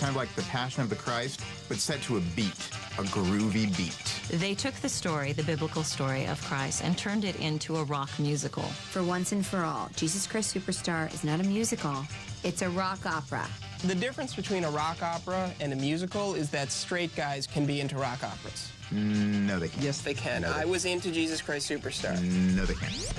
kind of like the Passion of the Christ, but set to a beat, a groovy beat. They took the story, the biblical story of Christ, and turned it into a rock musical. For once and for all, Jesus Christ Superstar is not a musical, it's a rock opera. The difference between a rock opera and a musical is that straight guys can be into rock operas. No, they can't. Yes, they can. I was into Jesus Christ Superstar. No, they can't.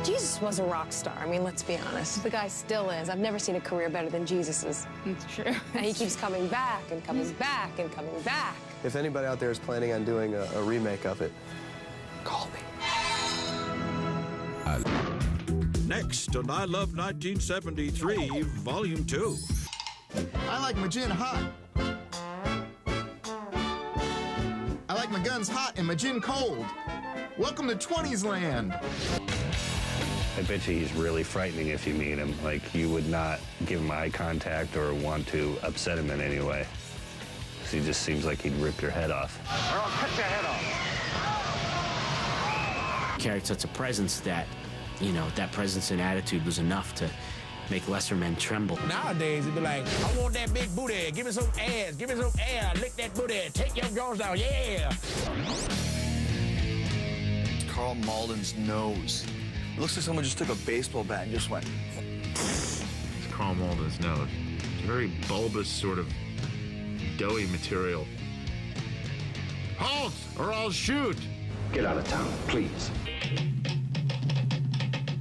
Jesus was a rock star. I mean, let's be honest. The guy still is. I've never seen a career better than Jesus's. It's true. And he keeps coming back and coming back and coming back. If anybody out there is planning on doing a remake of it, call me. Next on I Love 1973, Volume 2. I like my gin hot. I like my guns hot and my gin cold. Welcome to 20s land. I bet you he's really frightening if you meet him. Like, you would not give him eye contact or want to upset him in any way. Because he just seems like he'd rip your head off. Or I'll cut your head off. Carried such a presence that, you know, that presence and attitude was enough to make lesser men tremble. Nowadays, it'd be like, I want that big booty, give me some ass, give me some air, lick that booty, take your drawers down, yeah! Carl Malden's nose. It looks like someone just took a baseball bat and just went. It's Carl Malden's nose. It's a very bulbous, sort of doughy material. Halt, or I'll shoot! Get out of town, please.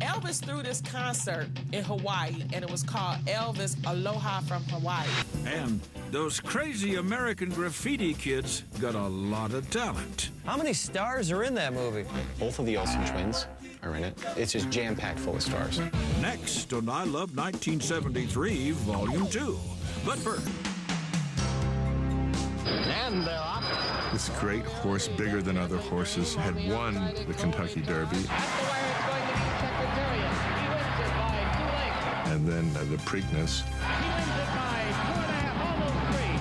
Elvis threw this concert in Hawaii, and it was called Elvis Aloha from Hawaii. And those crazy American graffiti kids got a lot of talent. How many stars are in that movie? Both of the Olsen twins are in it. It's just jam-packed full of stars. Next on I Love 1973, Volume 2. But first... And they're off. This great horse, bigger than other horses, had won the Kentucky Derby. And then the Preakness.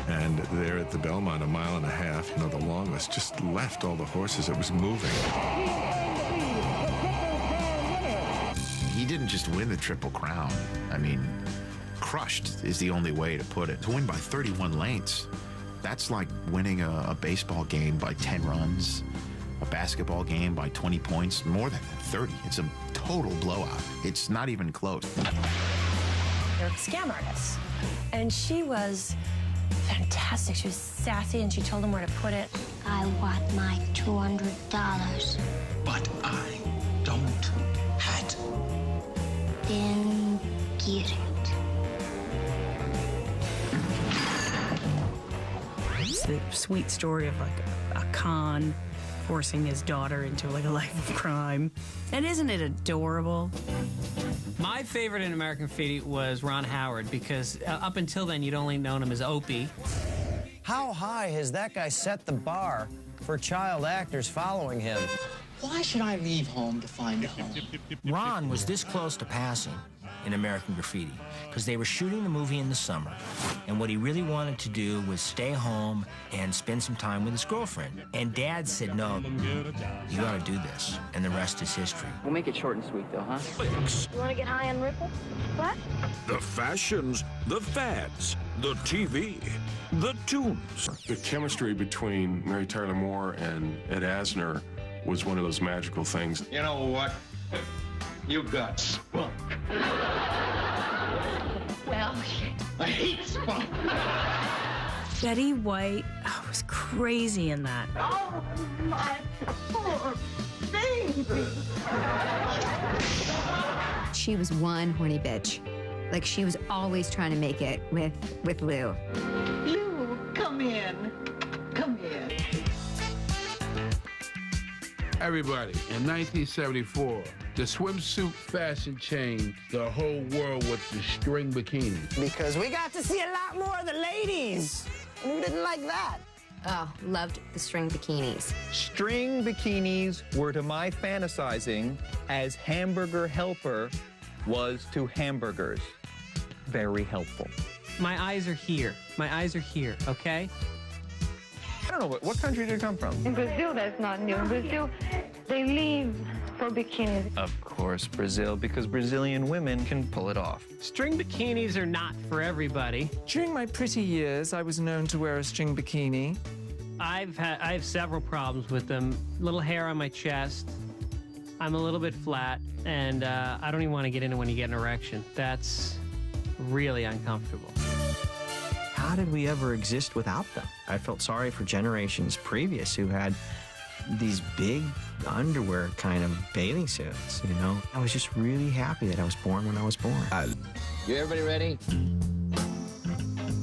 And there at the Belmont, 1.5 miles, you know, the longest, just left all the horses. It was moving. He didn't just win the Triple Crown. I mean, crushed is the only way to put it. To win by 31 lengths, that's like winning a baseball game by 10 runs, a basketball game by 20 points, more than 30. It's a total blowout. It's not even close. They're scam artists. And she was fantastic. She was sassy, and she told them where to put it. I want my $200. But I don't have it. Then get it. It's the sweet story of, like, a con forcing his daughter into, like, a life of crime. And isn't it adorable? My favorite in American Graffiti was Ron Howard, because up until then, you'd only known him as Opie. How high has that guy set the bar for child actors following him? Why should I leave home to find a home? Ron was this close to passing in American Graffiti because they were shooting the movie in the summer, and what he really wanted to do was stay home and spend some time with his girlfriend. And Dad said, no, you gotta do this, and the rest is history. We'll make it short and sweet, though, huh? You want to get high on Ripple? What? The fashions, the fads, the TV, the tunes. The chemistry between Mary Tyler Moore and Ed Asner was one of those magical things. You know what? You got spunk. Well, I hate spunk. Betty White was crazy in that. oh, my poor baby. She was one horny bitch. Like, she was always trying to make it with Lou. Lou, come in. Come in. Everybody, in 1974, the swimsuit fashion changed the whole world with the string bikini. Because we got to see a lot more of the ladies. Who didn't like that? Oh, loved the string bikinis. String bikinis were to my fantasizing as Hamburger Helper was to hamburgers. Very helpful. My eyes are here. My eyes are here, okay? I don't know, what country did it come from? In Brazil, that's not new. In Brazil, they leave for bikinis? Of course, Brazil, because Brazilian women can pull it off. String bikinis are not for everybody. During my pretty years, I was known to wear a string bikini. I have several problems with them. Little hair on my chest. I'm a little bit flat, and I don't even want to get into when you get an erection. That's really uncomfortable. How did we ever exist without them? I felt sorry for generations previous who had these big underwear kind of bathing suits, you know? I was just really happy that I was born when I was born. You everybody ready?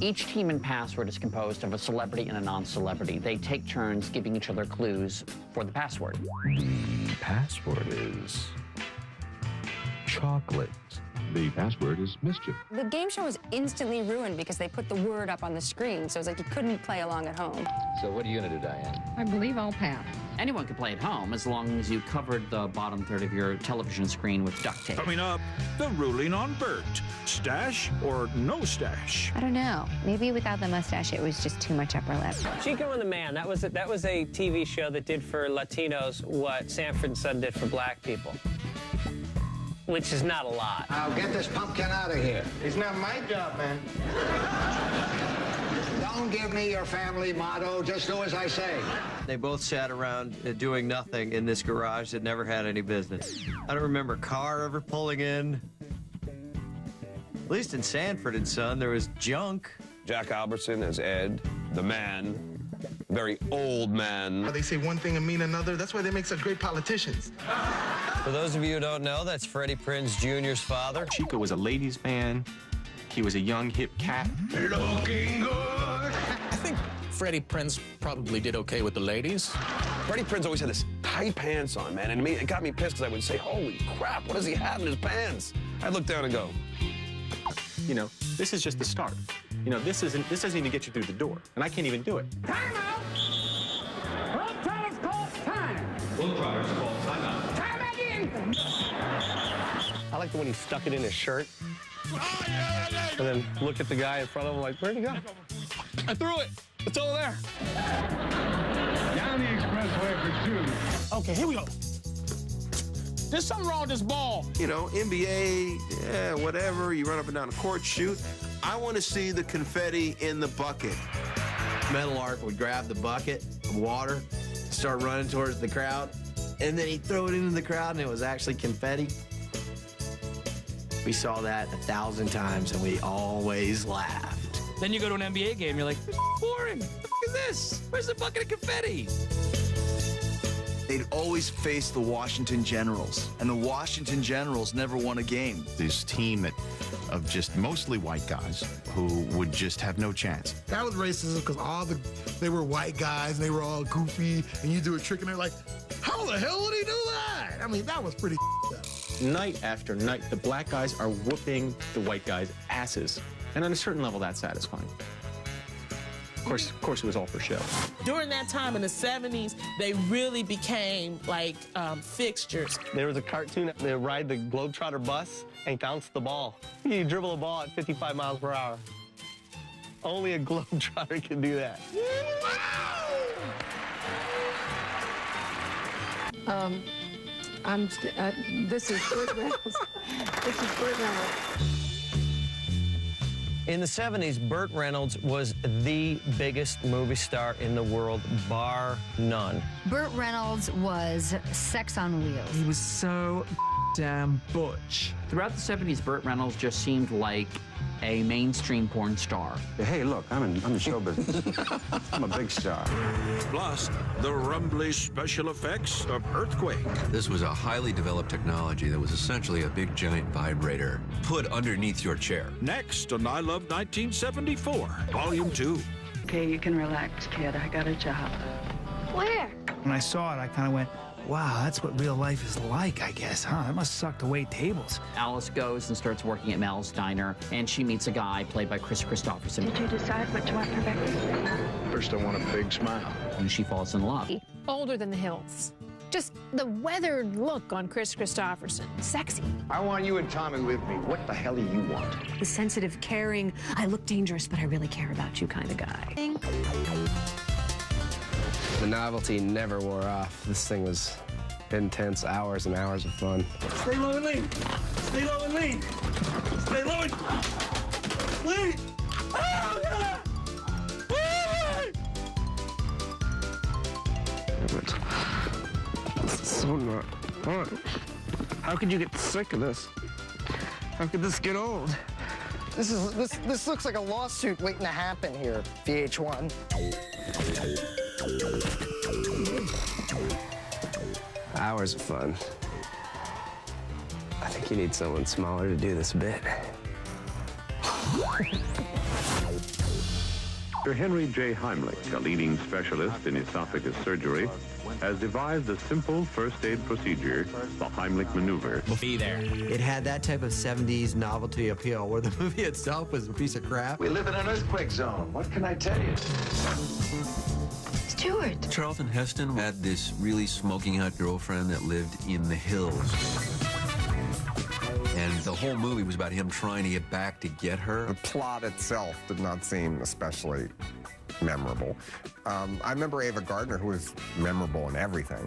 Each team in Password is composed of a celebrity and a non-celebrity. They take turns giving each other clues for the password. The password is chocolate. The password is mischief. The game show was instantly ruined because they put the word up on the screen, so it's like you couldn't play along at home. So what are you going to do, Diane? I believe I'll pass. Anyone can play at home as long as you covered the bottom third of your television screen with duct tape. Coming up, the ruling on Bert. Stash or no stash? I don't know. Maybe without the mustache, it was just too much upper lip. Chico and the Man, that was a TV show that did for Latinos what Sanford and Son did for black people. Which is not a lot. Now get this pumpkin out of here. It's not my job, man. Don't give me your family motto. Just do as I say. They both sat around doing nothing in this garage that never had any business. I don't remember a car ever pulling in. At least in Sanford and Son, there was junk. Jack Albertson as Ed, the man. Very old man. They say one thing and mean another. That's why they make such great politicians. For those of you who don't know, that's Freddie Prinze Jr.'s father. Chico was a ladies' man. He was a young, hip cat. Looking good. I think Freddie Prinze probably did okay with the ladies. Freddie Prinze always had this tight pants on, man, and it got me pissed because I would say, holy crap, what does he have in his pants? I'd look down and go, You know, this is just the start. You know, this doesn't even get you through the door, and I can't even do it. Time out! Trotters call time! Trotters call time out. Time again! I like the one he stuck it in his shirt. And then look at the guy in front of him like, where'd he go? I threw it. It's over there. Down the expressway for two. Okay, here we go. There's something wrong with this ball. You know, NBA, yeah, whatever. You run up and down the court, shoot. I want to see the confetti in the bucket. Metal Arc would grab the bucket of water, start running towards the crowd, and then he'd throw it into the crowd, and it was actually confetti. We saw that 1,000 times, and we always laughed. Then you go to an NBA game, you're like, this is boring. What the f is this? Where's the bucket of confetti? They'd always face the Washington Generals, and the Washington Generals never won a game. This team of just mostly white guys who would just have no chance. That was racism because they were white guys, and they were all goofy, and you do a trick, and they're like, how the hell would he do that? I mean, that was pretty up. Night after night, the black guys are whooping the white guys' asses. And on a certain level, that's satisfying. Of course, it was all for show. During that time in the 70s, they really became like fixtures. There was a cartoon. They would ride the Globetrotter bus and bounce the ball. You dribble a ball at 55 miles per hour. Only a Globetrotter can do that. This is Burt Reynolds. This is Burt Reynolds. In the 70s, Burt Reynolds was the biggest movie star in the world, bar none. Burt Reynolds was sex on wheels. He was so damn butch. Throughout the 70s, Burt Reynolds just seemed like a mainstream porn star. Hey, look, I'm in show business. I'm a big star. Plus, the rumbly special effects of Earthquake. This was a highly developed technology that was essentially a big giant vibrator put underneath your chair. Next on I Love 1974, Volume 2. Okay, you can relax, kid. I got a job. Where? When I saw it, I kind of went, wow, that's what real life is like, I guess, huh? It must suck to wait tables. Alice goes and starts working at Mel's Diner, and she meets a guy played by Chris Christopherson. Did you decide what you want for breakfast? First, I want a big smile. And she falls in love. Older than the hills. Just the weathered look on Chris Christopherson. Sexy. I want you and Tommy with me. What the hell do you want? The sensitive, caring, I look dangerous, but I really care about you kind of guy. The novelty never wore off. This thing was intense hours and hours of fun. Stay low and lean. Stay low and lean. Stay low and lean. Oh, God. This is so not fun. How could you get sick of this? How could this get old? This looks like a lawsuit waiting to happen here, VH1. Hours of fun. I think you need someone smaller to do this bit. Dr. Henry J. Heimlich, a leading specialist in esophagus surgery, has devised a simple first aid procedure, the Heimlich maneuver. Be there. It had that type of 70s novelty appeal where the movie itself was a piece of crap. We live in an earthquake zone. What can I tell you? Stuart. Charlton Heston had this really smoking hot girlfriend that lived in the hills. And the whole movie was about him trying to get back to get her. The plot itself did not seem especially memorable. I remember Ava Gardner, who was memorable in everything.